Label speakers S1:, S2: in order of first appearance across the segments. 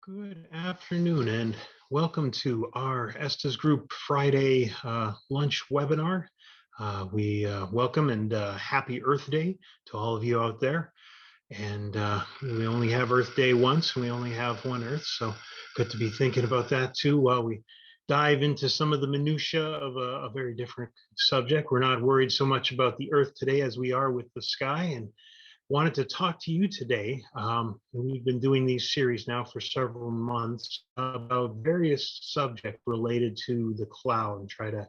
S1: Good afternoon and welcome to our Estes Group Friday lunch webinar. We welcome and happy Earth Day to all of you out there. And we only have Earth Day once and we only have one Earth. So good to be thinking about that too while we dive into some of the minutia of a very different subject. We're not worried so much about the Earth today as we are with the sky, and wanted to talk to you today. We've been doing these series now for several months about various subjects related to the cloud and try to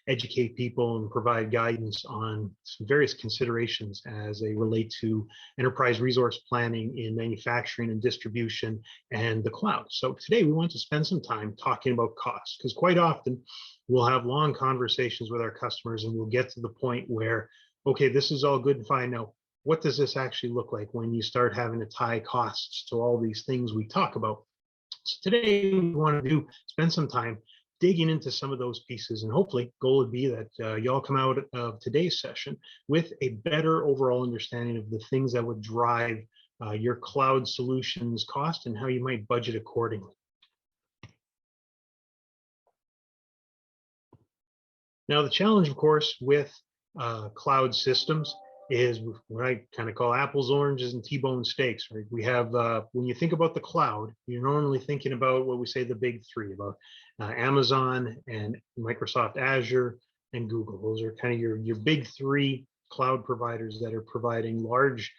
S1: educate people and provide guidance on some various considerations as they relate to enterprise resource planning in manufacturing and distribution and the cloud. So today we want to spend some time talking about costs, because quite often we'll have long conversations with our customers and we'll get to the point where, okay, this is all good and fine. Now, what does this actually look like when you start having to tie costs to all these things we talk about? So today we want to spend some time digging into some of those pieces, and hopefully goal would be that y'all come out of today's session with a better overall understanding of the things that would drive your cloud solutions cost and how you might budget accordingly. Now, the challenge, of course, with cloud systems is what I kind of call apples, oranges, and T-bone steaks, right? We have, when you think about the cloud, you're normally thinking about what we say the big three, about Amazon and Microsoft Azure and Google. Those are kind of your big three cloud providers that are providing large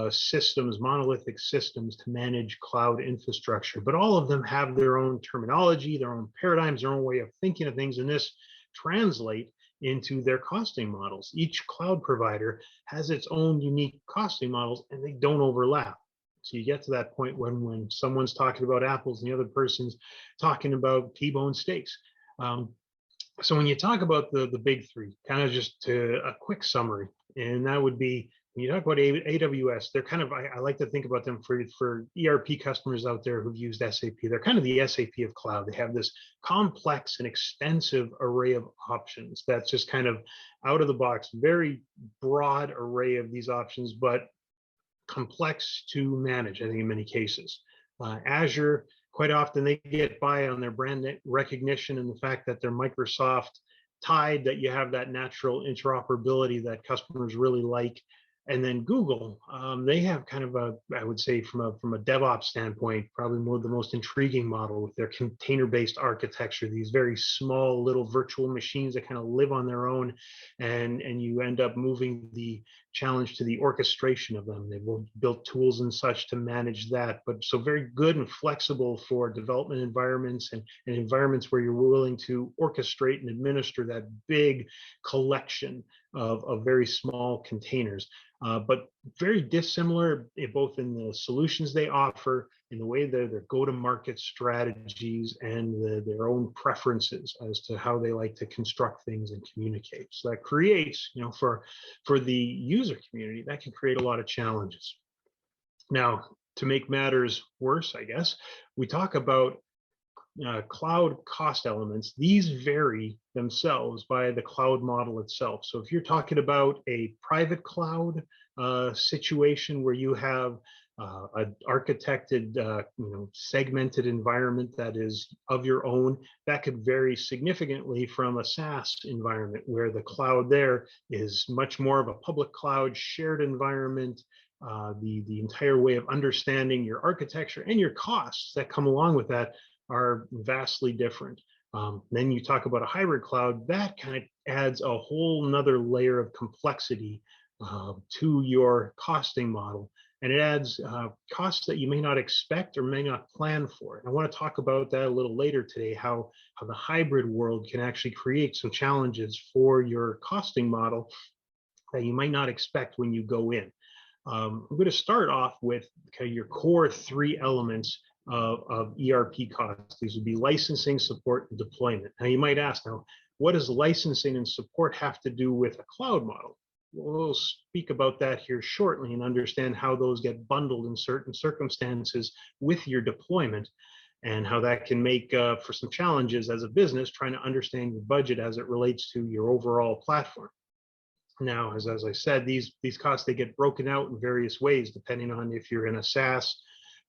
S1: systems, monolithic systems to manage cloud infrastructure. But all of them have their own terminology, their own paradigms, their own way of thinking of things, and this translate into their costing models. Each cloud provider has its own unique costing models and they don't overlap. So you get to that point when someone's talking about apples and the other person's talking about T-bone steaks. So when you talk about the big three, kind of just a quick summary, and that would be, when you talk about AWS, they're kind of, I like to think about them for ERP customers out there who've used SAP. They're kind of the SAP of cloud. They have this complex and extensive array of options that's just kind of out of the box, very broad array of these options, but complex to manage, I think, in many cases. Azure, quite often they get by on their brand recognition and the fact that they're Microsoft tied, that you have that natural interoperability that customers really like. And then Google, they have kind of I would say from a DevOps standpoint, probably the most intriguing model with their container-based architecture, these very small little virtual machines that kind of live on their own, and you end up moving the challenge to the orchestration of them. They've built tools and such to manage that, but so very good and flexible for development environments and environments where you're willing to orchestrate and administer that big collection of very small containers. But very dissimilar both in the solutions they offer, in the way their go-to-market strategies, and their own preferences as to how they like to construct things and communicate. So that creates, for the user community, that can create a lot of challenges. Now, to make matters worse, I guess, we talk about cloud cost elements. These vary themselves by the cloud model itself. So if you're talking about a private cloud situation where you have an architected, segmented environment that is of your own, that could vary significantly from a SaaS environment where the cloud there is much more of a public cloud shared environment. The entire way of understanding your architecture and your costs that come along with that are vastly different. Then you talk about a hybrid cloud, that kind of adds a whole nother layer of complexity to your costing model. And it adds costs that you may not expect or may not plan for. And I want to talk about that a little later today, how the hybrid world can actually create some challenges for your costing model that you might not expect when you go in. I'm going to start off with kind of your core three elements of ERP costs. These would be licensing, support, and deployment. Now you might ask, now, what does licensing and support have to do with a cloud model? We'll speak about that here shortly and understand how those get bundled in certain circumstances with your deployment, and how that can make for some challenges as a business trying to understand your budget as it relates to your overall platform. Now, as I said, these costs, they get broken out in various ways depending on if you're in a SaaS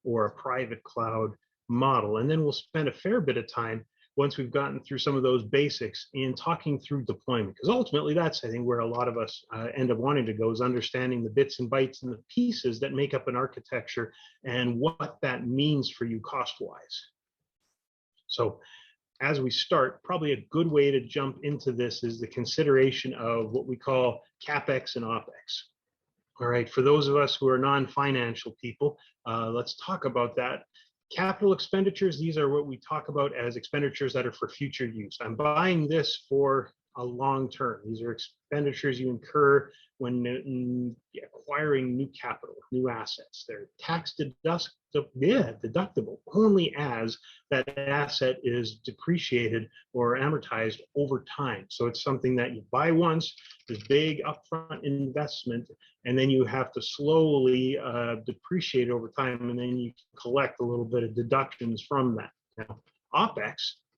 S1: or a private cloud model. And then we'll spend a fair bit of time once we've gotten through some of those basics in talking through deployment, because ultimately that's, I think, where a lot of us end up wanting to go, is understanding the bits and bytes and the pieces that make up an architecture and what that means for you cost-wise. So as we start, probably a good way to jump into this is the consideration of what we call CapEx and Opex. All right, for those of us who are non-financial people, let's talk about that. Capital expenditures, these are what we talk about as expenditures that are for future use. I'm buying this for a long term. These are expenditures you incur when acquiring new capital, new assets. They're tax deductible only as that asset is depreciated or amortized over time. So it's something that you buy once, this big upfront investment, and then you have to slowly depreciate over time, and then you collect a little bit of deductions from that. Now, Opex,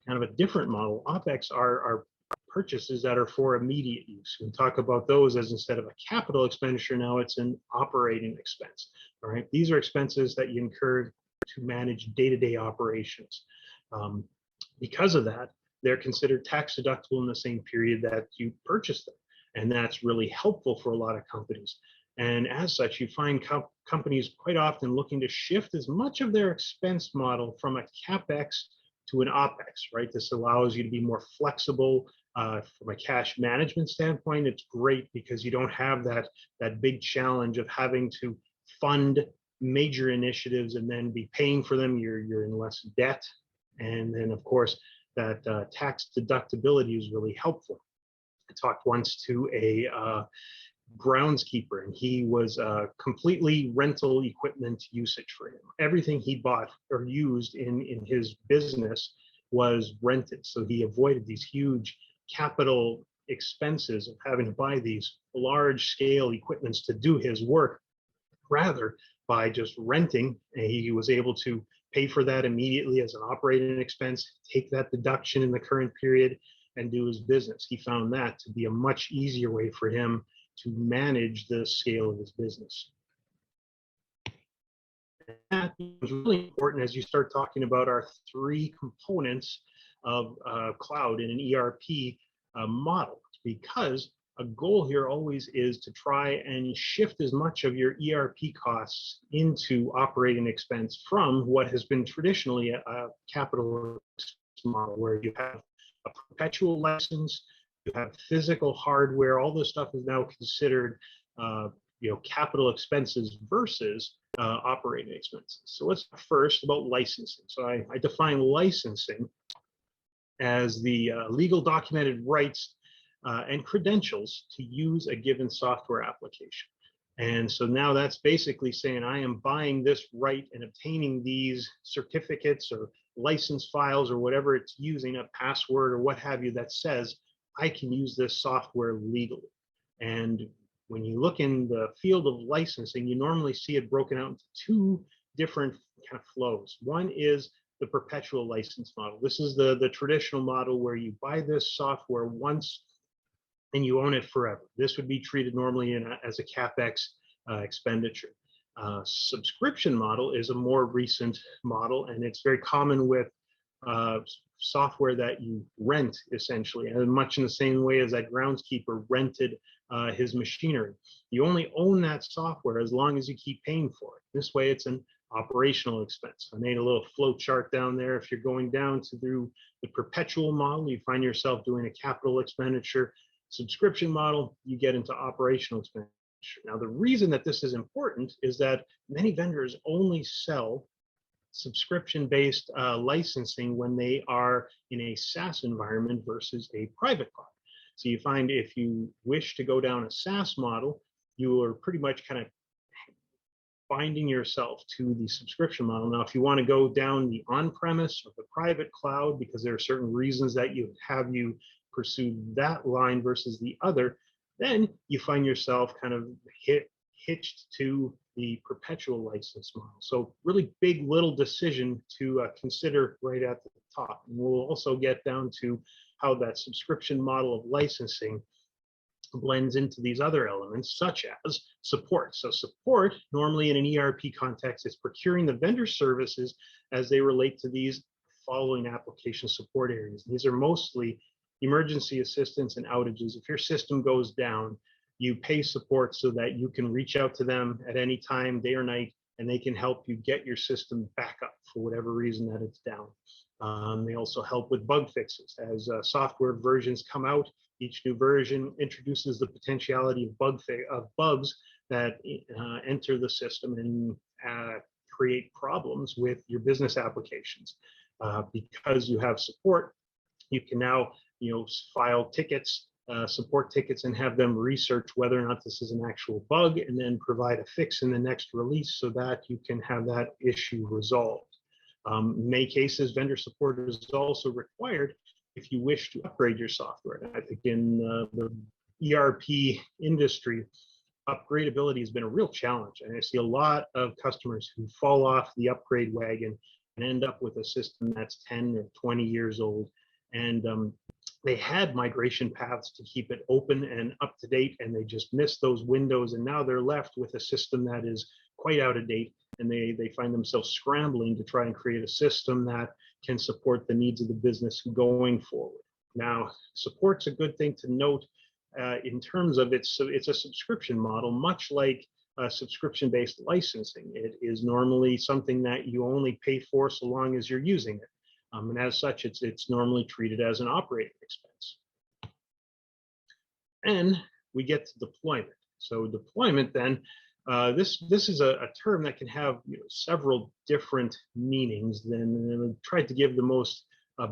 S1: kind of a different model. Opex are purchases that are for immediate use. We talk about those as, instead of a capital expenditure, now it's an operating expense. All right, these are expenses that you incur to manage day-to-day operations. Because of that, they're considered tax deductible in the same period that you purchased them. And that's really helpful for a lot of companies. And as such, you find companies quite often looking to shift as much of their expense model from a CapEx to an Opex, right? This allows you to be more flexible from a cash management standpoint. It's great because you don't have that big challenge of having to fund major initiatives and then be paying for them. You're in less debt. And then, of course, that tax deductibility is really helpful. I talked once to a groundskeeper, and he was completely rental equipment usage for him. Everything he bought or used in his business was rented. So he avoided these huge capital expenses of having to buy these large scale equipments to do his work. Rather, by just renting, he was able to pay for that immediately as an operating expense, take that deduction in the current period, and do his business. He found that to be a much easier way for him to manage the scale of his business. That is really important as you start talking about our three components of cloud in an ERP model, because a goal here always is to try and shift as much of your ERP costs into operating expense from what has been traditionally a capital model, where you have a perpetual license, you have physical hardware. All this stuff is now considered capital expenses versus operating expenses. So let's talk first about licensing. So I define licensing as the legal documented rights and credentials to use a given software application. And so now that's basically saying I am buying this right and obtaining these certificates or license files or whatever it's using, a password or what have you, that says I can use this software legally. And when you look in the field of licensing, you normally see it broken out into two different kind of flows. One is the perpetual license model. This is the traditional model where you buy this software once and you own it forever. This would be treated normally as a CapEx expenditure. Subscription model is a more recent model, and it's very common with software that you rent, essentially, and much in the same way as that groundskeeper rented his machinery. You only own that software as long as you keep paying for it. This way, it's an operational expense. I made a little flow chart down there. If you're going down through the perpetual model, you find yourself doing a capital expenditure. Subscription model, you get into operational expenditure. Now, the reason that this is important is that many vendors only sell subscription-based licensing when they are in a SaaS environment versus a private cloud. So you find if you wish to go down a SaaS model, you are pretty much kind of binding yourself to the subscription model. Now, if you want to go down the on-premise or the private cloud, because there are certain reasons that you pursue that line versus the other, then you find yourself kind of hitched to the perpetual license model. So really big little decision to consider right at the top. And we'll also get down to how that subscription model of licensing blends into these other elements, such as support. So support, normally in an ERP context, is procuring the vendor services as they relate to these following application support areas. These are mostly emergency assistance and outages. If your system goes down, you pay support so that you can reach out to them at any time, day or night, and they can help you get your system back up for whatever reason that it's down. They also help with bug fixes. As software versions come out, each new version introduces the potentiality of bugs that enter the system and create problems with your business applications. Because you have support, you can now file tickets, support tickets, and have them research whether or not this is an actual bug, and then provide a fix in the next release so that you can have that issue resolved. In many cases, vendor support is also required if you wish to upgrade your software. I think in the ERP industry, upgradability has been a real challenge. And I see a lot of customers who fall off the upgrade wagon and end up with a system that's 10 or 20 years old. And they had migration paths to keep it open and up to date, and they just missed those windows. And now they're left with a system that is quite out of date. And they find themselves scrambling to try and create a system that can support the needs of the business going forward. Now, support's a good thing to note in terms of it's a subscription model, much like subscription-based licensing. It is normally something that you only pay for so long as you're using it. And as such, it's normally treated as an operating expense. And we get to deployment. So deployment then, this is a term that can have several different meanings. Then I tried to give the most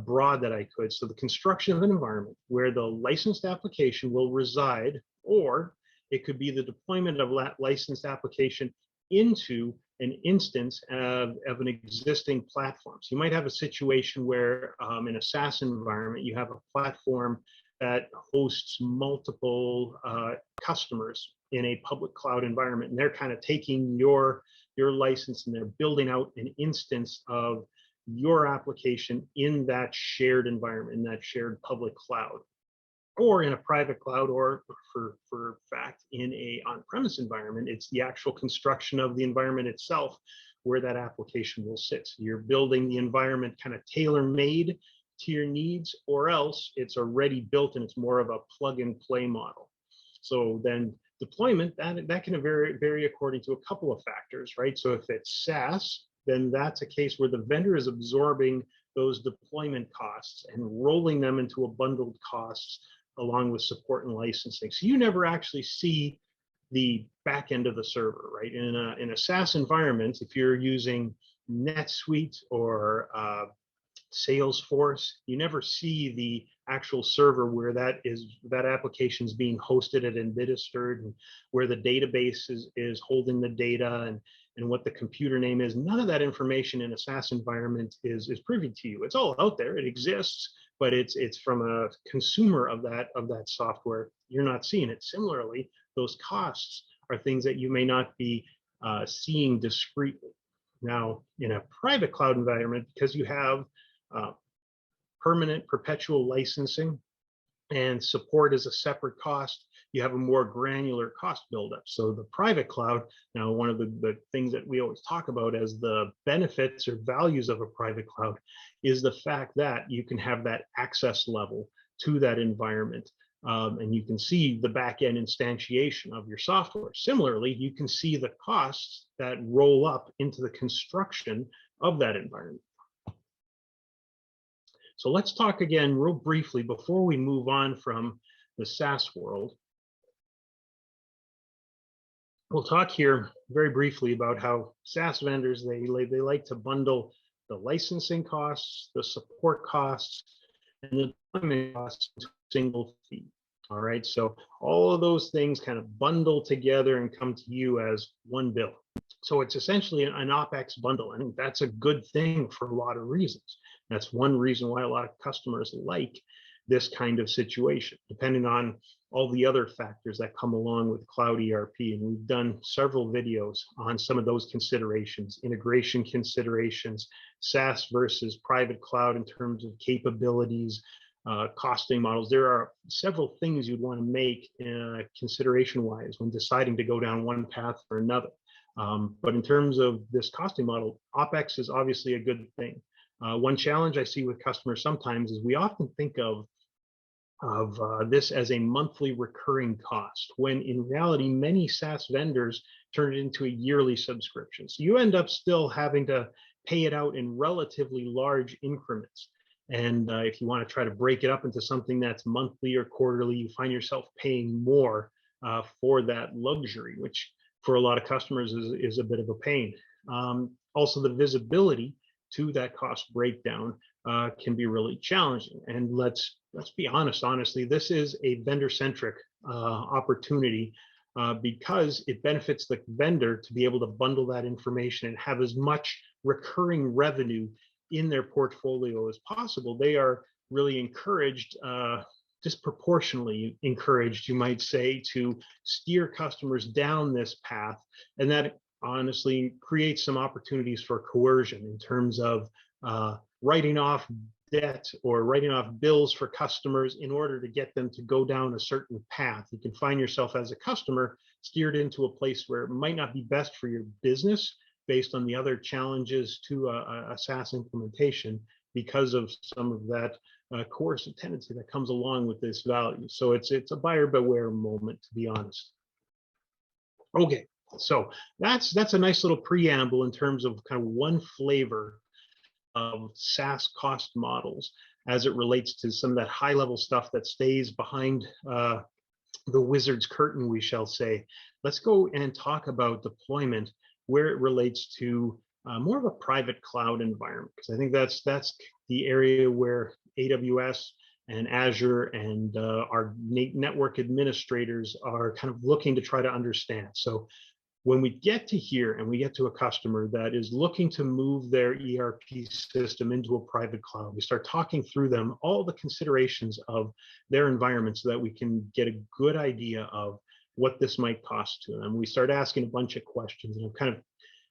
S1: broad that I could. So the construction of an environment where the licensed application will reside, or it could be the deployment of that licensed application into an instance of an existing platform. So you might have a situation where in a SaaS environment, you have a platform that hosts multiple customers in a public cloud environment, and they're kind of taking your license and they're building out an instance of your application in that shared environment, in that shared public cloud, or in a private cloud, or for fact, in a on-premise environment. It's the actual construction of the environment itself where that application will sit. So you're building the environment kind of tailor-made to your needs, or else it's already built and it's more of a plug and play model. So then deployment, that can vary according to a couple of factors, right? So if it's SaaS, then that's a case where the vendor is absorbing those deployment costs and rolling them into a bundled costs along with support and licensing. So you never actually see the back end of the server, right? In a SaaS environment, if you're using NetSuite or Salesforce, you never see the actual server where that application is being hosted and administered, and where the database is holding the data, and what the computer name is. None of that information in a SaaS environment is privy to you. It's all out there, it exists, but it's from a consumer of that software. You're not seeing it. Similarly, those costs are things that you may not be seeing discreetly. Now, in a private cloud environment, because you have permanent perpetual licensing and support is a separate cost, you have a more granular cost buildup. So the private cloud, now one of the things that we always talk about as the benefits or values of a private cloud is the fact that you can have that access level to that environment. And you can see the back-end instantiation of your software. Similarly, you can see the costs that roll up into the construction of that environment. So let's talk again real briefly before we move on from the SaaS world. We'll talk here very briefly about how SaaS vendors, they like to bundle the licensing costs, the support costs, and the deployment costs into a single fee. All right, so all of those things kind of bundle together and come to you as one bill. So it's essentially an Opex bundle, and that's a good thing for a lot of reasons. That's one reason why a lot of customers like this kind of situation, depending on all the other factors that come along with cloud ERP. And we've done several videos on some of those considerations, integration considerations, SaaS versus private cloud in terms of capabilities, costing models. There are several things you'd want to make consideration-wise when deciding to go down one path or another. But in terms of this costing model, Opex is obviously a good thing. One challenge I see with customers sometimes is we often think of this as a monthly recurring cost, when in reality, many SaaS vendors turn it into a yearly subscription. So you end up still having to pay it out in relatively large increments. And if you want to try to break it up into something that's monthly or quarterly, you find yourself paying more for that luxury, which for a lot of customers is a bit of a pain. Also, the visibility to that cost breakdown can be really challenging. And let's be honest, honestly, this is a vendor-centric opportunity because it benefits the vendor to be able to bundle that information and have as much recurring revenue in their portfolio as possible. They are really encouraged, disproportionately encouraged, you might say, to steer customers down this path. And that honestly creates some opportunities for coercion in terms of writing off debt or writing off bills for customers in order to get them to go down a certain path. You can find yourself as a customer steered into a place where it might not be best for your business based on the other challenges to a SaaS implementation because of some of that coercive tendency that comes along with this value. So it's a buyer beware moment, to be honest. Okay, so that's a nice little preamble in terms of kind of one flavor of SaaS cost models as it relates to some of that high level stuff that stays behind the wizard's curtain, we shall say. Let's go and talk about deployment where it relates to more of a private cloud environment, because I think that's the area where AWS and Azure and our network administrators are kind of looking to try to understand. So when we get to here and we get to a customer that is looking to move their ERP system into a private cloud, we start talking through them all the considerations of their environment so that we can get a good idea of what this might cost to them. We start asking a bunch of questions and kind of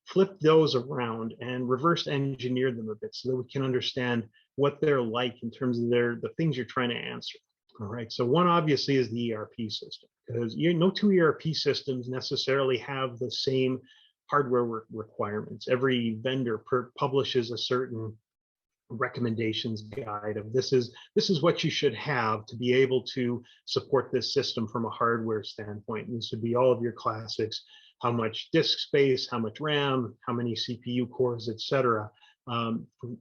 S1: flip those around and reverse engineer them a bit so that we can understand what they're like in terms of the things you're trying to answer. All right, so one obviously is the ERP system, because no two ERP systems necessarily have the same hardware requirements. Every vendor publishes a certain recommendations guide of this is what you should have to be able to support this system from a hardware standpoint. And this would be all of your classics: how much disk space, how much RAM, how many CPU cores, etc.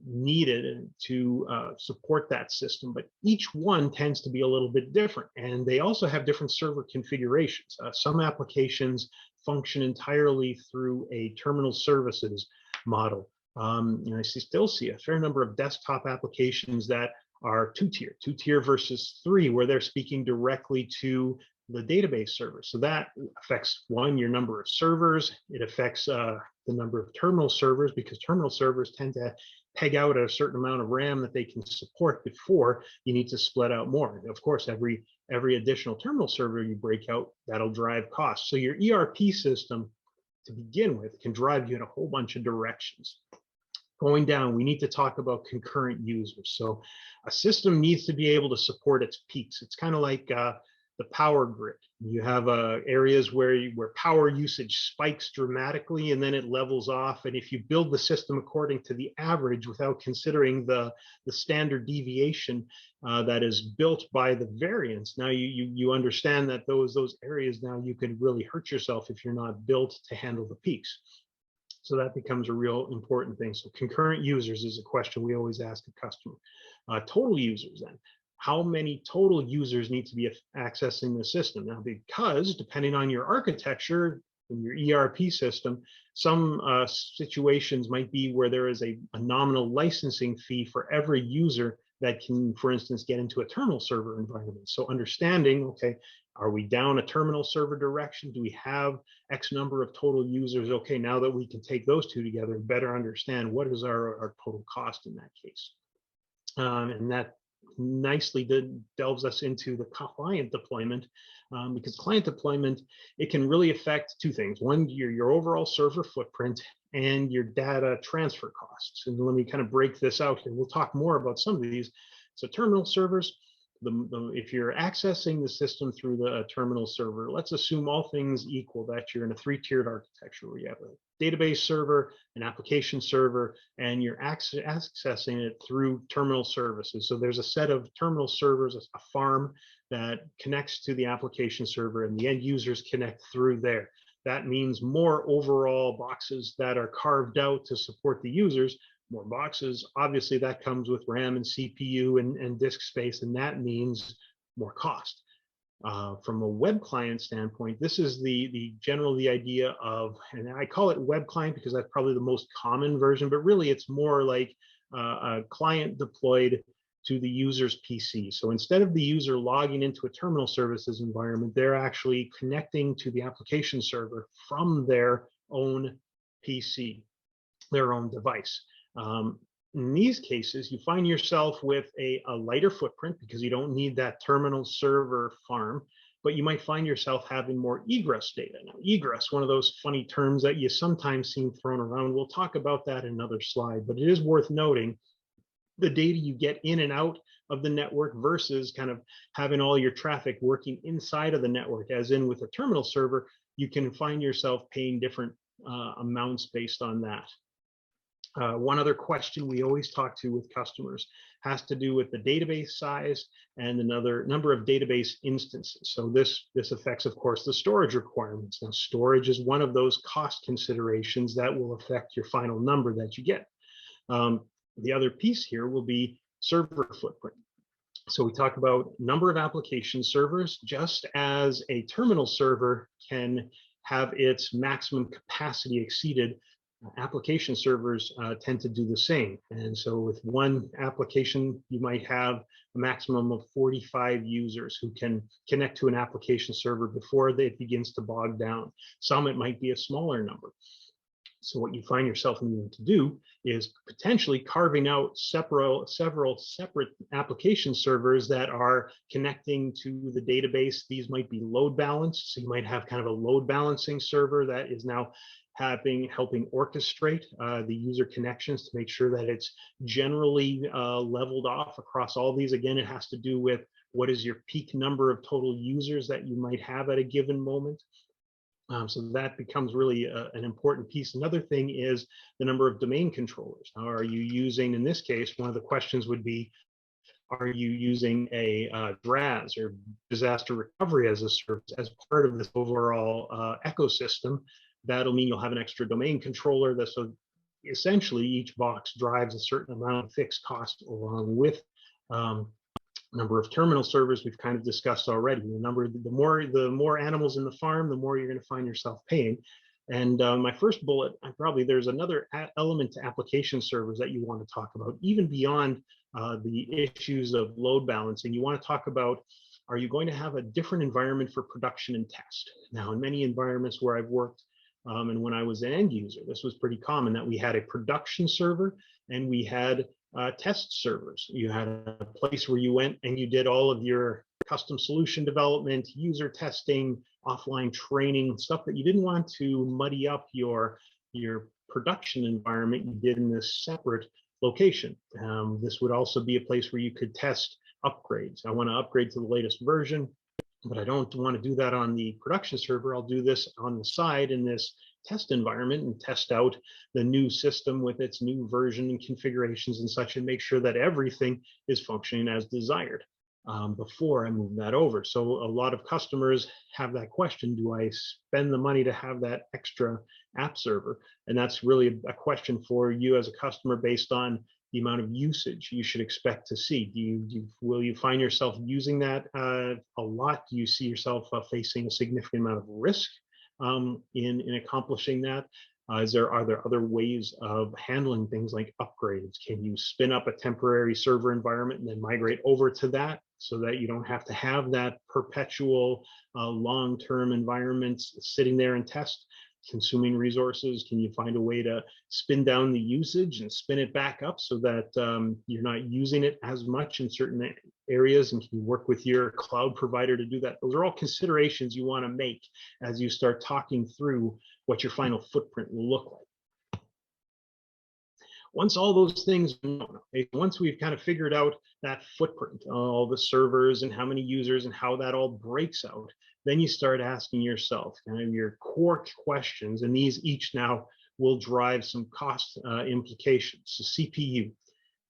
S1: Needed to support that system. But each one tends to be a little bit different, and they also have different server configurations. Some applications function entirely through a terminal services model. I still see a fair number of desktop applications that are two-tier versus three, where they're speaking directly to the database server. So that affects, one, your number of servers. It affects the number of terminal servers, because terminal servers tend to peg out a certain amount of RAM that they can support before you need to split out more. And of course, every additional terminal server you break out, that'll drive costs. So your ERP system, to begin with, can drive you in a whole bunch of directions. Going down, we need to talk about concurrent users. So a system needs to be able to support its peaks. It's kind of like the power grid. You have areas where power usage spikes dramatically and then it levels off. And if you build the system according to the average without considering the standard deviation that is built by the variance, now you understand that those areas, now you can really hurt yourself if you're not built to handle the peaks. So that becomes a real important thing. So concurrent users is a question we always ask a customer. Total users then. How many total users need to be accessing the system? Now, because depending on your architecture in your ERP system, some situations might be where there is a nominal licensing fee for every user that can, for instance, get into a terminal server environment. So understanding, okay, are we down a terminal server direction? Do we have X number of total users? Okay, now that we can take those two together and better understand what is our total cost in that case. And that nicely delves us into the client deployment, because client deployment, it can really affect two things. One, your overall server footprint and your data transfer costs. And let me kind of break this out here. We'll talk more about some of these, So terminal servers, if you're accessing the system through the terminal server, let's assume all things equal that you're in a three-tiered architecture where you have a database server, an application server, and you're accessing it through terminal services. So there's a set of terminal servers, a farm that connects to the application server, and the end users connect through there. That means more overall boxes that are carved out to support the users. More boxes, obviously that comes with RAM and CPU and disk space, and that means more cost. From a web client standpoint, this is the idea of, and I call it web client because that's probably the most common version, but really it's more like a client deployed to the user's PC. So instead of the user logging into a terminal services environment, they're actually connecting to the application server from their own PC, their own device. In these cases, you find yourself with a lighter footprint because you don't need that terminal server farm, but you might find yourself having more egress data. Now, egress, one of those funny terms that you sometimes see thrown around. We'll talk about that in another slide, but it is worth noting the data you get in and out of the network versus kind of having all your traffic working inside of the network. As in with a terminal server, you can find yourself paying different amounts based on that. One other question we always talk to with customers has to do with the database size and another number of database instances. So this affects, of course, the storage requirements. Now, storage is one of those cost considerations that will affect your final number that you get. The other piece here will be server footprint. So we talk about number of application servers, just as a terminal server can have its maximum capacity exceeded. Application servers tend to do the same. And so with one application, you might have a maximum of 45 users who can connect to an application server before it begins to bog down. Some, it might be a smaller number. So what you find yourself needing to do is potentially carving out several separate application servers that are connecting to the database. These might be load balanced. So you might have kind of a load balancing server that is now helping orchestrate the user connections to make sure that it's generally leveled off across all these. Again, it has to do with what is your peak number of total users that you might have at a given moment. So that becomes really an important piece. Another thing is the number of domain controllers. Now, are you using, in this case, one of the questions would be, are you using a DRaaS or disaster recovery as a service as part of this overall ecosystem? That'll mean you'll have an extra domain controller. So essentially each box drives a certain amount of fixed cost along with number of terminal servers we've kind of discussed already. The more animals in the farm, the more you're going to find yourself paying. And my first bullet, there's another element to application servers that you want to talk about, even beyond the issues of load balancing. You want to talk about, are you going to have a different environment for production and test? Now, in many environments where I've worked, and when I was an end user, this was pretty common that we had a production server and we had test servers. You had a place where you went and you did all of your custom solution development, user testing, offline training, stuff that you didn't want to muddy up your production environment. You did in this separate location. This would also be a place where you could test upgrades. I want to upgrade to the latest version, but I don't want to do that on the production server. I'll do this on the side in this test environment and test out the new system with its new version and configurations and such, and make sure that everything is functioning as desired before I move that over. So a lot of customers have that question, do I spend the money to have that extra app server? And that's really a question for you as a customer based on the amount of usage you should expect to see. Will you find yourself using that a lot? Do you see yourself facing a significant amount of risk in accomplishing that? Are there other ways of handling things like upgrades? Can you spin up a temporary server environment and then migrate over to that so that you don't have to have that perpetual long-term environment sitting there and test? Consuming resources? Can you find a way to spin down the usage and spin it back up so that you're not using it as much in certain areas? And can you work with your cloud provider to do that? Those are all considerations you want to make as you start talking through what your final footprint will look like. Once all those things, once we've kind of figured out that footprint, all the servers and how many users and how that all breaks out, then you start asking yourself kind of your core questions, and these each now will drive some cost implications. So CPU,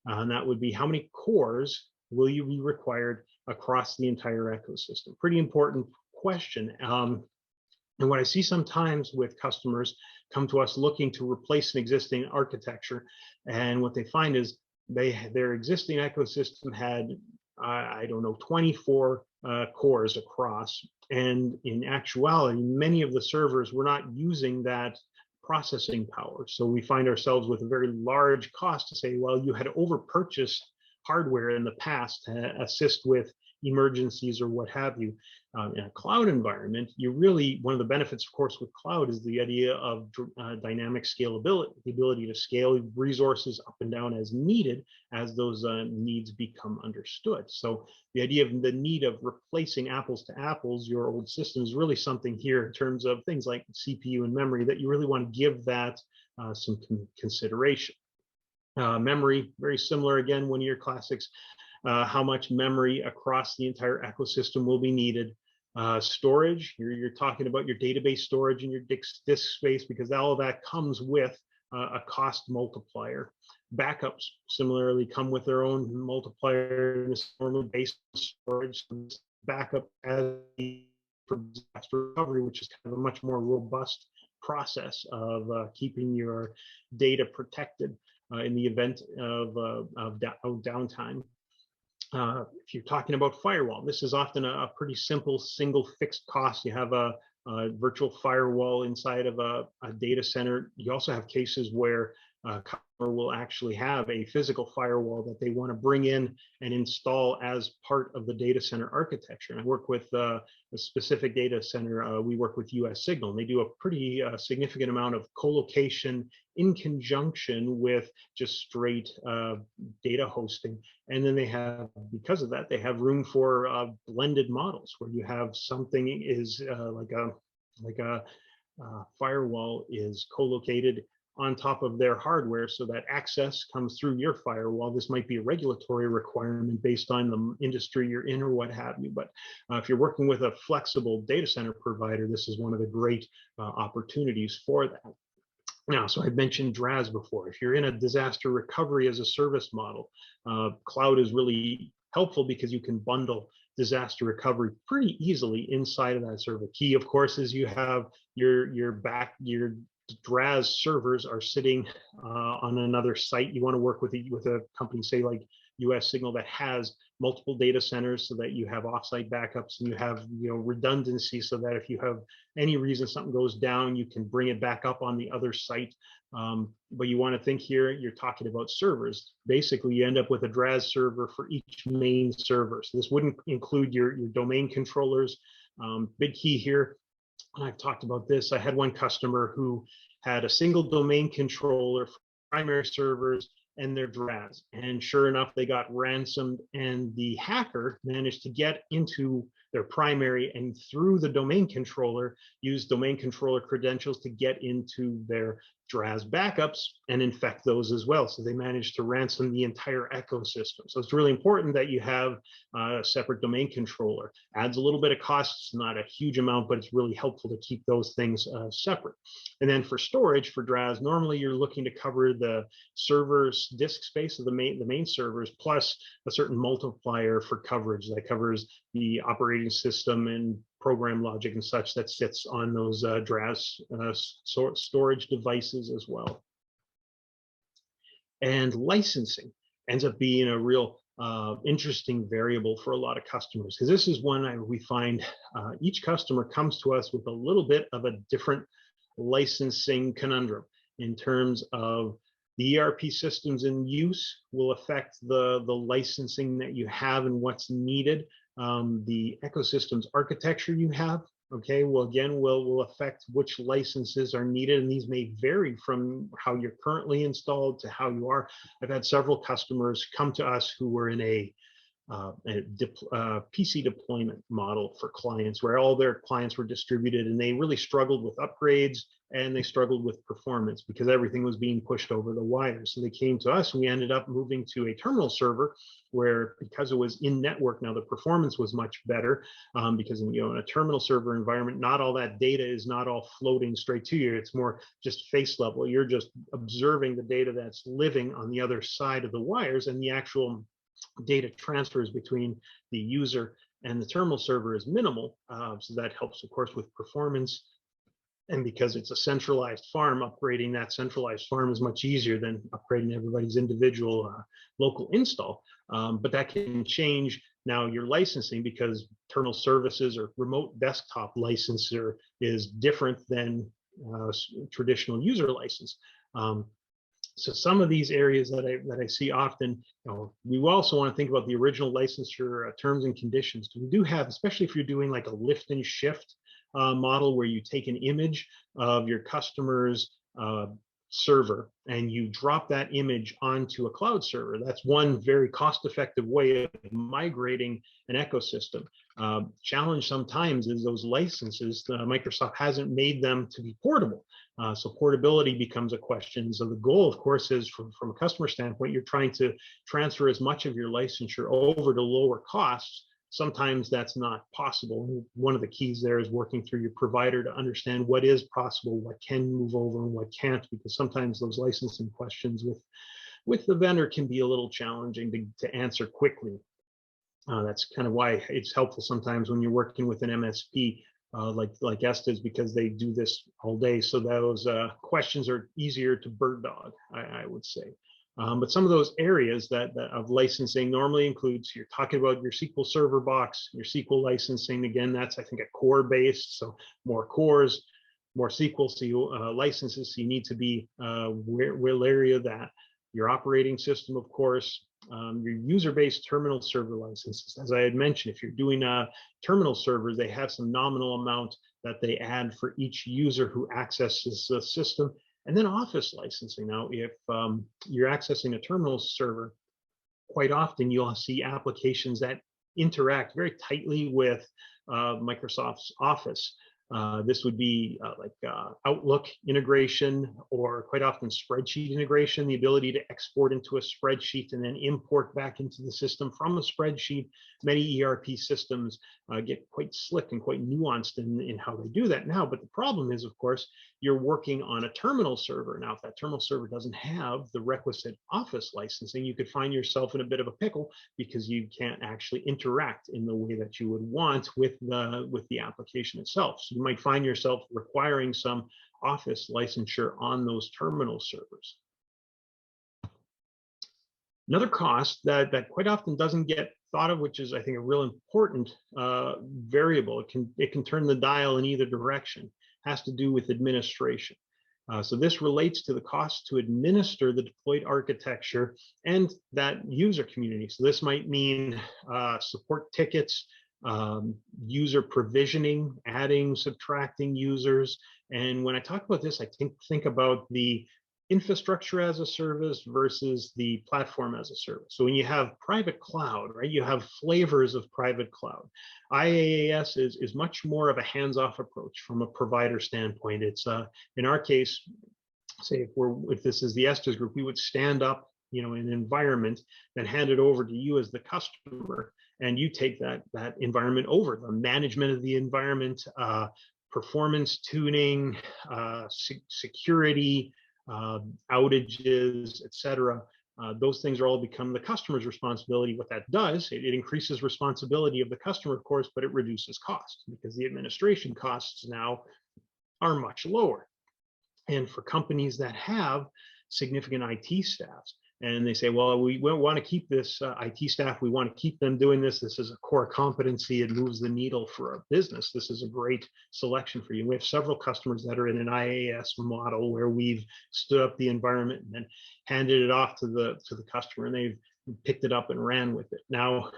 S1: and that would be how many cores will you be required across the entire ecosystem? Pretty important question. And what I see sometimes with customers come to us looking to replace an existing architecture, and what they find is their existing ecosystem had, I don't know, 24 cores across, and in actuality, many of the servers were not using that processing power. So we find ourselves with a very large cost to say, well, you had over purchased hardware in the past to assist with emergencies or what have you. In a cloud environment, you really, one of the benefits, of course, with cloud is the idea of dynamic scalability, the ability to scale resources up and down as needed as those needs become understood. So the idea of the need of replacing apples to apples, your old system, is really something here in terms of things like CPU and memory that you really want to give that some consideration. Memory, very similar again, one of your classics. How much memory across the entire ecosystem will be needed. Storage, you're talking about your database storage and your disk space, because all of that comes with a cost multiplier. Backups similarly come with their own multiplier in this form of base storage. Backup as for disaster recovery, which is kind of a much more robust process of keeping your data protected in the event of downtime. If you're talking about firewall, this is often a pretty simple single fixed cost. You have a virtual firewall inside of a data center. You also have cases where a customer will actually have a physical firewall that they want to bring in and install as part of the data center architecture. And I work with a specific data center. We work with US Signal, and they do a pretty significant amount of co-location in conjunction with just straight data hosting. And then they have, because of that, they have room for blended models where you have something is like a firewall is co-located on top of their hardware so that access comes through your firewall. This might be a regulatory requirement based on the industry you're in or what have you. But if you're working with a flexible data center provider, this is one of the great opportunities for that. Now, so I've mentioned DRaaS before. If you're in a disaster recovery as a service model, cloud is really helpful because you can bundle disaster recovery pretty easily inside of that server. Key, of course, is you have your DRaaS servers are sitting on another site. You want to work with a company, say like US Signal, that has multiple data centers so that you have offsite backups and you have redundancy so that if you have any reason something goes down, you can bring it back up on the other site. But you want to think here, you're talking about servers. Basically, you end up with a DRaaS server for each main server. So this wouldn't include your domain controllers. Big key here, and I've talked about this. I had one customer who had a single domain controller for primary servers and their DRaaS. And sure enough, they got ransomed, and the hacker managed to get into their primary and through the domain controller, use domain controller credentials to get into their DRaaS backups and infect those as well. So they managed to ransom the entire ecosystem. So it's really important that you have a separate domain controller. Adds a little bit of cost, it's not a huge amount, but it's really helpful to keep those things separate. And then for storage, for DRaaS, normally you're looking to cover the server's disk space of the main servers, plus a certain multiplier for coverage that covers the operating system and program logic and such that sits on those DRaaS storage devices as well. And licensing ends up being a real interesting variable for a lot of customers, because this is one we find each customer comes to us with a little bit of a different licensing conundrum in terms of the ERP systems in use will affect the licensing that you have and what's needed. The ecosystems architecture you have, okay, well, again, will affect which licenses are needed, and these may vary from how you're currently installed to how you are. I've had several customers come to us who were in a PC deployment model for clients where all their clients were distributed, and they really struggled with upgrades and they struggled with performance because everything was being pushed over the wires. So they came to us, and we ended up moving to a terminal server where, because it was in network, now the performance was much better, because in a terminal server environment, not all that data is not all floating straight to you. It's more just face level. You're just observing the data that's living on the other side of the wires, and the actual data transfers between the user and the terminal server is minimal. So that helps, of course, with performance. And because it's a centralized farm, upgrading that centralized farm is much easier than upgrading everybody's individual local install. But that can change now your licensing, because terminal services or remote desktop licensor is different than traditional user license. So some of these areas that I see often, we also want to think about the original licensure terms and conditions. We do have, especially if you're doing like a lift and shift model where you take an image of your customer's server and you drop that image onto a cloud server. That's one very cost-effective way of migrating an ecosystem. Challenge sometimes is those licenses, Microsoft hasn't made them to be portable. So portability becomes a question. So the goal, of course, is from a customer standpoint, you're trying to transfer as much of your licensure over to lower costs. Sometimes that's not possible. One of the keys there is working through your provider to understand what is possible, what can move over and what can't, because sometimes those licensing questions with the vendor can be a little challenging to answer quickly. That's kind of why it's helpful sometimes when you're working with an MSP like Estes, because they do this all day. So those questions are easier to bird dog, I would say. But some of those areas that of licensing normally includes, you're talking about your SQL Server box, your SQL licensing. Again, that's, I think, a core based. So more cores, more SQL licenses. So you need to be wary of that. Your operating system, of course, your user-based terminal server licenses. As I had mentioned, if you're doing terminal servers, they have some nominal amount that they add for each user who accesses the system. And then Office licensing. Now, if you're accessing a terminal server, quite often you'll see applications that interact very tightly with Microsoft's Office. This would be like Outlook integration, or quite often spreadsheet integration, the ability to export into a spreadsheet and then import back into the system from a spreadsheet. Many ERP systems get quite slick and quite nuanced in how they do that now. But the problem is, of course, you're working on a terminal server. Now, if that terminal server doesn't have the requisite Office licensing, you could find yourself in a bit of a pickle because you can't actually interact in the way that you would want with the application itself. So you might find yourself requiring some Office licensure on those terminal servers. Another cost that quite often doesn't get thought of, which is, I think, a real important variable, it can turn the dial in either direction, has to do with administration. So this relates to the cost to administer the deployed architecture and that user community. So this might mean support tickets, user provisioning, adding, subtracting users. And when I talk about this, I think about the infrastructure as a service versus the platform as a service. So when you have private cloud, right, you have flavors of private cloud. IaaS is much more of a hands-off approach from a provider standpoint. It's in our case, say if this is the Estes group, we would stand up an environment and hand it over to you as the customer, and you take that environment over, the management of the environment, performance tuning, security, outages, etc. Those things are all become the customer's responsibility. What that does, it increases responsibility of the customer, of course, but it reduces costs because the administration costs now are much lower. And for companies that have significant IT staffs, and they say, well, we want to keep this IT staff, we want to keep them doing this. This is a core competency. It moves the needle for our business. This is a great selection for you. We have several customers that are in an IaaS model where we've stood up the environment and then handed it off to the customer, and they've picked it up and ran with it. Now,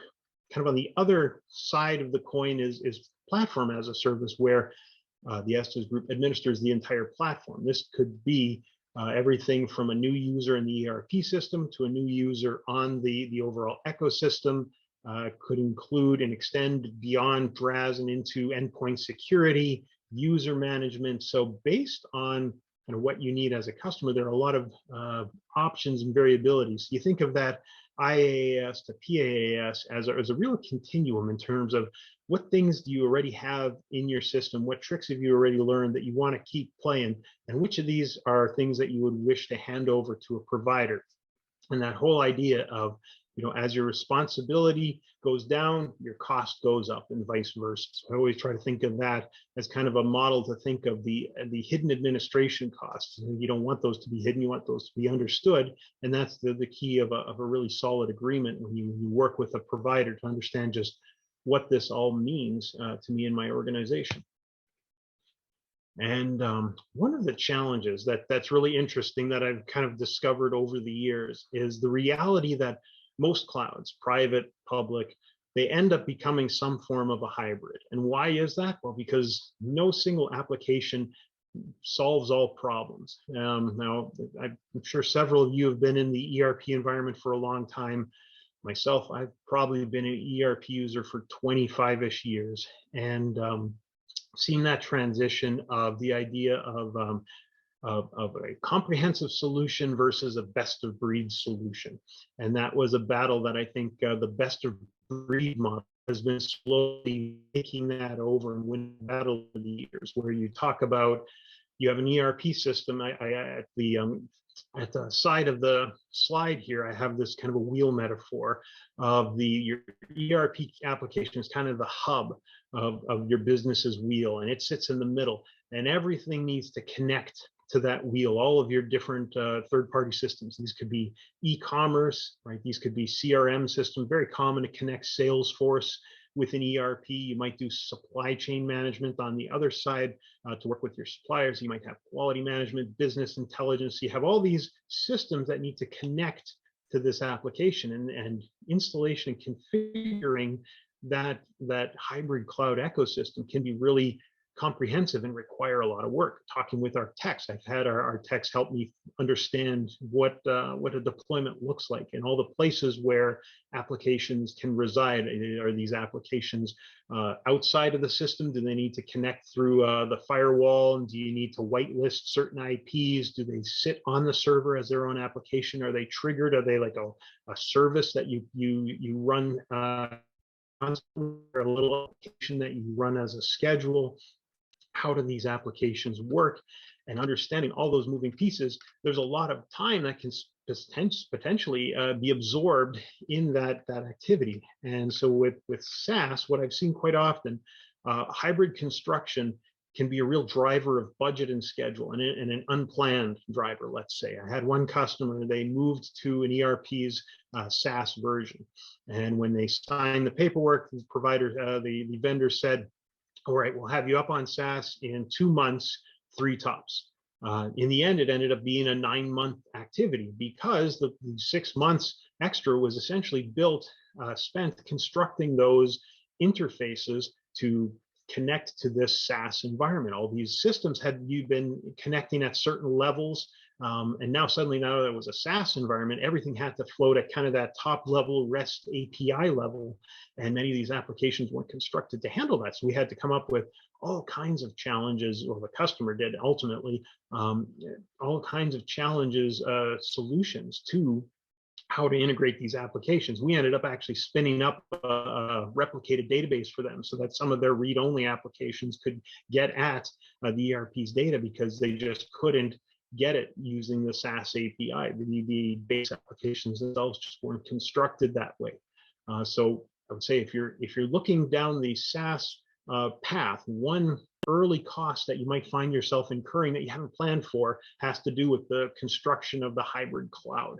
S1: kind of on the other side of the coin is platform as a service, where the Estes group administers the entire platform. This could be everything from a new user in the ERP system to a new user on the overall ecosystem. Could include and extend beyond DRaaS and into endpoint security, user management. So based on kind of what you need as a customer, there are a lot of options and variabilities. You think of that IaaS to PaaS as a real continuum in terms of what things do you already have in your system, what tricks have you already learned that you want to keep playing, and which of these are things that you would wish to hand over to a provider. And that whole idea of, as your responsibility goes down, your cost goes up, and vice versa. So I always try to think of that as kind of a model to think of the hidden administration costs. And you don't want those to be hidden, you want those to be understood. And that's the key of a really solid agreement when you work with a provider to understand just what this all means to me and my organization. And one of the challenges that's really interesting that I've kind of discovered over the years is the reality that most clouds, private, public, they end up becoming some form of a hybrid. And why is that? Well, because no single application solves all problems. Now, I'm sure several of you have been in the ERP environment for a long time. Myself, I've probably been an ERP user for 25-ish years. And seen that transition of the idea of a comprehensive solution versus a best of breed solution. And that was a battle that I think the best of breed model has been slowly taking that over and winning the battle over the years, where you talk about, you have an ERP system. At the side of the slide here, I have this kind of a wheel metaphor of your ERP application is kind of the hub of your business's wheel, and it sits in the middle, and everything needs to connect to that wheel, all of your different third-party systems. These could be e-commerce, right? These could be CRM systems, very common to connect Salesforce with an ERP. You might do supply chain management on the other side to work with your suppliers. You might have quality management, business intelligence. You have all these systems that need to connect to this application, and installation and configuring that hybrid cloud ecosystem can be really comprehensive and require a lot of work. Talking with our techs, I've had our techs help me understand what a deployment looks like, and all the places where applications can reside. Are these applications outside of the system? Do they need to connect through the firewall? And do you need to whitelist certain IPs? Do they sit on the server as their own application? Are they triggered? Are they like a service that you run or a little application that you run as a schedule? How do these applications work? And understanding all those moving pieces, there's a lot of time that can potentially be absorbed in that activity. And so with SaaS, what I've seen quite often, hybrid construction can be a real driver of budget and schedule, and an unplanned driver. Let's say I had one customer, they moved to an ERP's SaaS version, and when they signed the paperwork, the provider, the vendor said, all right, we'll have you up on SaaS in 2 months, 3 tops. In the end, it ended up being a 9-month activity, because the 6 months extra was essentially spent constructing those interfaces to connect to this SaaS environment. All these systems had you been connecting at certain levels, and now suddenly, now that it was a SaaS environment, everything had to float at kind of that top level REST API level, and many of these applications weren't constructed to handle that. So we had to come up with all kinds of challenges, or the customer did ultimately, all kinds of challenges, solutions to how to integrate these applications. We ended up actually spinning up a replicated database for them so that some of their read-only applications could get at the ERP's data, because they just couldn't get it using the SaaS API. The base applications themselves just weren't constructed that way. So I would say if you're looking down the SaaS path, one early cost that you might find yourself incurring that you haven't planned for has to do with the construction of the hybrid cloud.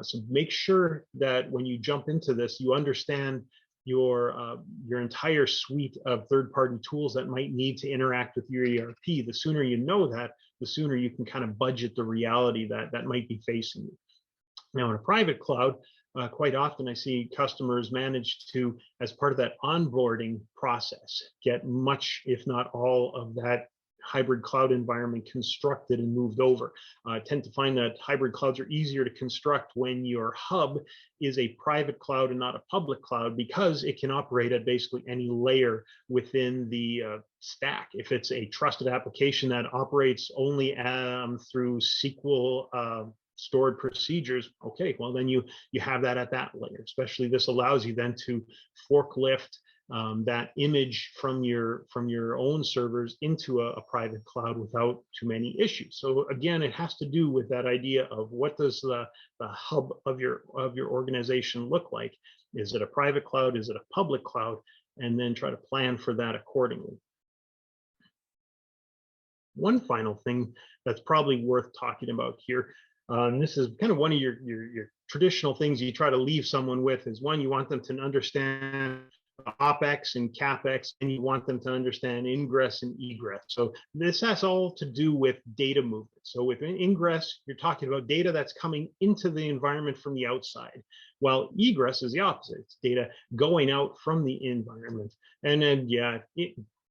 S1: So make sure that when you jump into this, you understand your entire suite of third-party tools that might need to interact with your ERP. The sooner you know that, the sooner you can kind of budget the reality that might be facing you. Now, in a private cloud, quite often I see customers manage to, as part of that onboarding process, get much, if not all, of that hybrid cloud environment constructed and moved over. I tend to find that hybrid clouds are easier to construct when your hub is a private cloud and not a public cloud, because it can operate at basically any layer within the stack. If it's a trusted application that operates only through SQL stored procedures, okay, well then you have that at that layer. Especially this allows you then to forklift that image from your own servers into a private cloud without too many issues. So again, it has to do with that idea of what does the hub of your organization look like? Is it a private cloud? Is it a public cloud? And then try to plan for that accordingly. One final thing that's probably worth talking about here, and this is kind of one of your traditional things you try to leave someone with, is one, you want them to understand Opex and CapEx, and you want them to understand ingress and egress. So this has all to do with data movement. So with ingress, you're talking about data that's coming into the environment from the outside, while egress is the opposite. It's data going out from the environment. And then, yeah,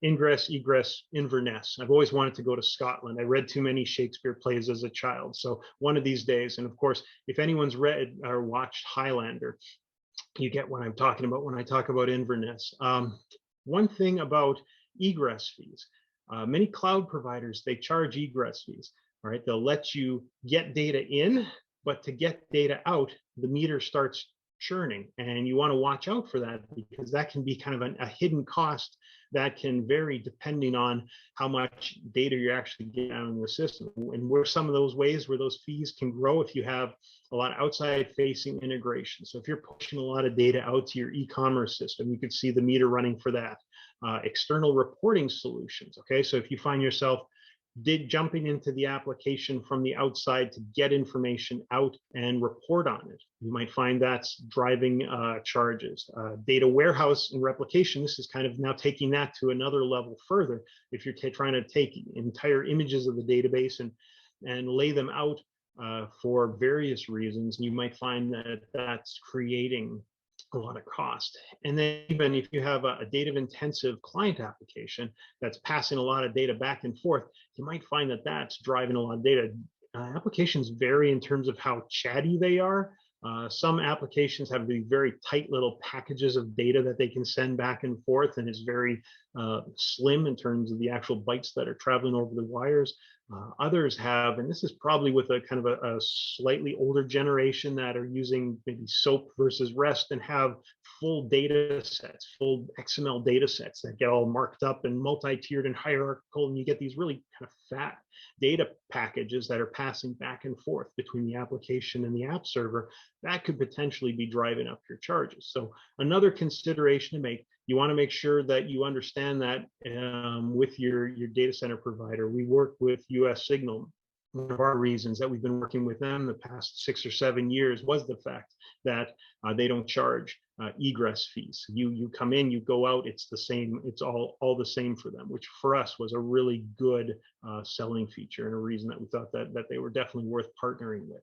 S1: ingress, egress, Inverness. I've always wanted to go to Scotland. I read too many Shakespeare plays as a child. So one of these days, and of course, if anyone's read or watched Highlander, you get what I'm talking about when I talk about Inverness. One thing about egress fees, many cloud providers, they charge egress fees. All right, they'll let you get data in, but to get data out, the meter starts churning, and you want to watch out for that, because that can be kind of a hidden cost that can vary depending on how much data you're actually getting out in the system. And where some of those ways where those fees can grow if you have a lot of outside facing integration. So if you're pushing a lot of data out to your e-commerce system, you could see the meter running for that. External reporting solutions. Okay, so if you find yourself jumping into the application from the outside to get information out and report on it, you might find that's driving charges. Data warehouse and replication, this is kind of now taking that to another level further. If you're trying to take entire images of the database and lay them out for various reasons, you might find that that's creating a lot of cost. And then even if you have a data intensive client application that's passing a lot of data back and forth, you might find that that's driving a lot of data. Applications vary in terms of how chatty they are. Some applications have these very tight little packages of data that they can send back and forth, and it's very slim in terms of the actual bytes that are traveling over the wires. Others have, and this is probably with a kind of a slightly older generation that are using maybe SOAP versus REST, and have full data sets, full XML data sets that get all marked up and multi-tiered and hierarchical, and you get these really kind of fat data packages that are passing back and forth between the application and the app server. That could potentially be driving up your charges. So another consideration to make, you want to make sure that you understand that with your data center provider. We work with US Signal. One of our reasons that we've been working with them the past 6 or 7 years was the fact that they don't charge egress fees. You come in, you go out, it's the same, it's all the same for them, which for us was a really good selling feature, and a reason that we thought that they were definitely worth partnering with.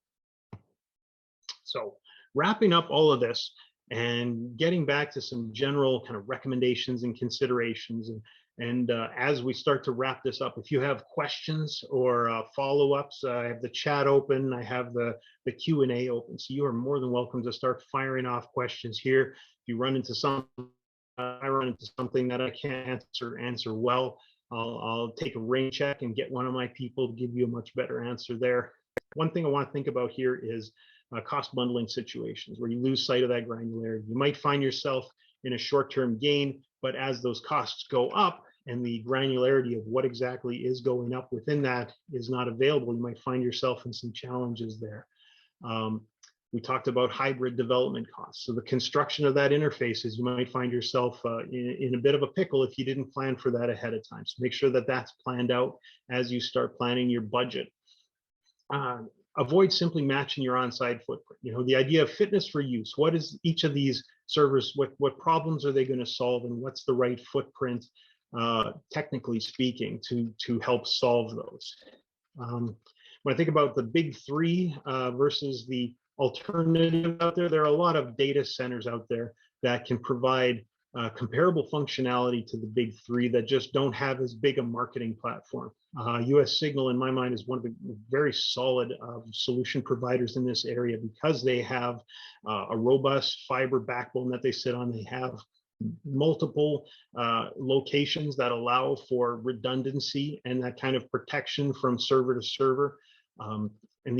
S1: So wrapping up all of this and getting back to some general kind of recommendations and considerations, and as we start to wrap this up, if you have questions or follow-ups, I have the chat open, I have the Q&A open, so you are more than welcome to start firing off questions here. If you run into something, I run into something that I can't answer well, I'll take a rain check and get one of my people to give you a much better answer there. One thing I want to think about here is cost bundling situations where you lose sight of that granularity. You might find yourself in a short-term gain, but as those costs go up and the granularity of what exactly is going up within that is not available, you might find yourself in some challenges there. We talked about hybrid development costs. So the construction of that interface is, you might find yourself in a bit of a pickle if you didn't plan for that ahead of time. So make sure that that's planned out as you start planning your budget. Avoid simply matching your on-site footprint. You know, the idea of fitness for use. What is each of these servers, what problems are they going to solve, and what's the right footprint, technically speaking, to help solve those? When I think about the big three versus the alternative out there, there are a lot of data centers out there that can provide comparable functionality to the big three that just don't have as big a marketing platform. US Signal, in my mind, is one of the very solid solution providers in this area because they have a robust fiber backbone that they sit on. They have multiple locations that allow for redundancy and that kind of protection from server to server. And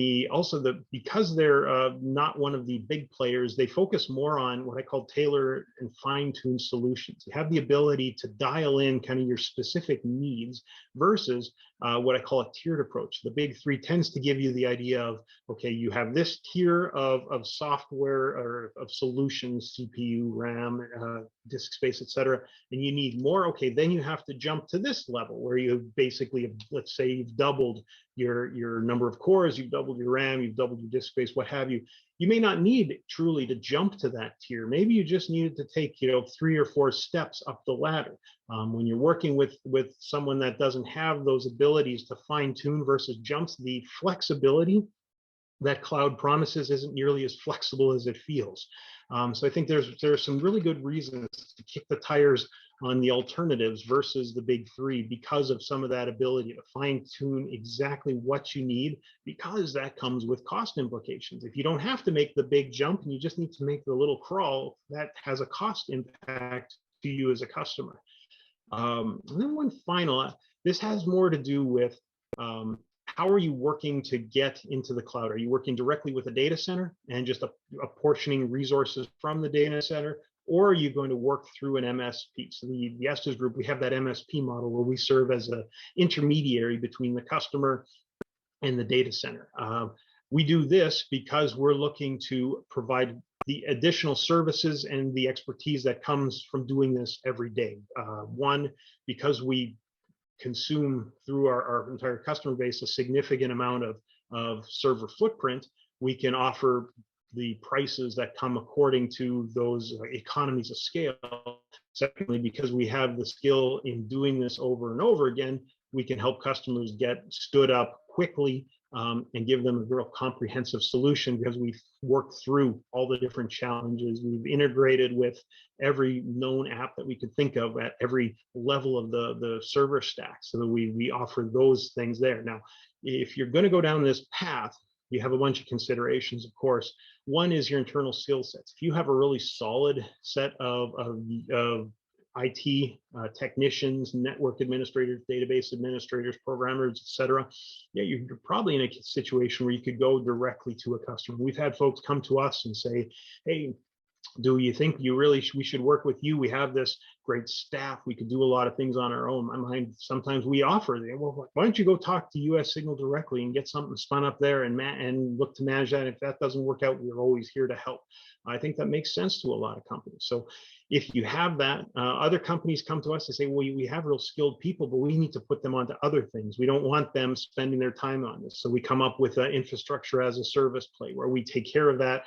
S1: because they're not one of the big players, they focus more on what I call tailor and fine-tune solutions. You have the ability to dial in kind of your specific needs versus what I call a tiered approach. The big three tends to give you the idea of, okay, you have this tier of software or of solutions, CPU, RAM, disk space, etc., and you need more. Okay, then you have to jump to this level where you basically, let's say you've doubled your number of cores, you've doubled your RAM, you've doubled your disk space, what have you. You may not need truly to jump to that tier. Maybe you just needed to take 3 or 4 steps up the ladder. When you're working with someone that doesn't have those abilities to fine tune versus jumps, the flexibility that cloud promises isn't nearly as flexible as it feels. So I think there's some really good reasons to kick the tires on the alternatives versus the big three because of some of that ability to fine tune exactly what you need, because that comes with cost implications. If you don't have to make the big jump and you just need to make the little crawl, that has a cost impact to you as a customer. And then one final, this has more to do with how are you working to get into the cloud? Are you working directly with a data center and just apportioning resources from the data center? Or are you going to work through an MSP? So the Estes Group, we have that MSP model where we serve as an intermediary between the customer and the data center. We do this because we're looking to provide the additional services and the expertise that comes from doing this every day. One, because we consume through our entire customer base a significant amount of server footprint, we can offer the prices that come according to those economies of scale. Secondly, because we have the skill in doing this over and over again, we can help customers get stood up quickly and give them a real comprehensive solution because we've worked through all the different challenges. We've integrated with every known app that we could think of at every level of the server stack, so that we offer those things there. Now, if you're going to go down this path, you have a bunch of considerations, of course. One is your internal skill sets. If you have a really solid set of IT technicians, network administrators, database administrators, programmers, etc., yeah, you're probably in a situation where you could go directly to a customer. We've had folks come to us and say, hey, do you think we should work with you? We have this great staff. We could do a lot of things on our own. My mind, sometimes we offer, well, why don't you go talk to US Signal directly and get something spun up there and look to manage that. If that doesn't work out, we're always here to help. I think that makes sense to a lot of companies. So if you have that, other companies come to us and say, well, we have real skilled people, but we need to put them onto other things. We don't want them spending their time on this. So we come up with an infrastructure as a service play where we take care of that,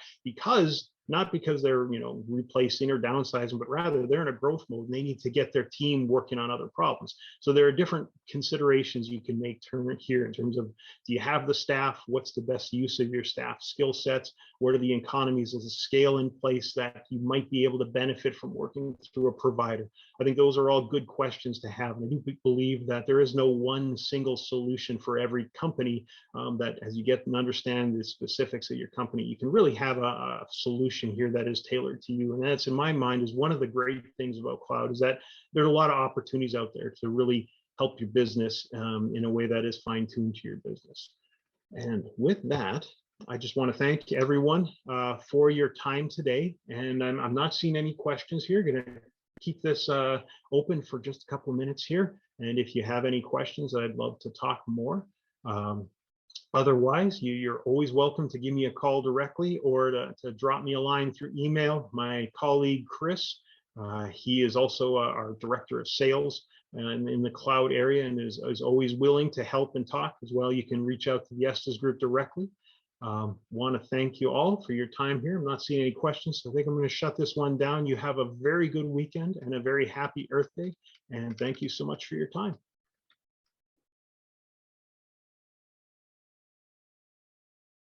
S1: not because they're replacing or downsizing, but rather they're in a growth mode and they need to get their team working on other problems. So there are different considerations you can make here in terms of, do you have the staff? What's the best use of your staff skill sets? What are the economies of the scale in place that you might be able to benefit from working through a provider? I think those are all good questions to have. And I do believe that there is no one single solution for every company, that as you get and understand the specifics of your company, you can really have a solution here that is tailored to you. And that's, in my mind, is one of the great things about cloud, is that there are a lot of opportunities out there to really help your business in a way that is fine-tuned to your business. And with that, I just want to thank everyone for your time today. And I'm not seeing any questions here. Going to keep this open for just a couple of minutes here. And if you have any questions, I'd love to talk more. Otherwise, you're always welcome to give me a call directly or to drop me a line through email. My colleague, Chris, he is also our director of sales in the cloud area and is always willing to help and talk as well. You can reach out to the Estes Group directly. Want to thank you all for your time here. I'm not seeing any questions, so I think I'm going to shut this one down. You have a very good weekend and a very happy Earth Day. And thank you so much for your time.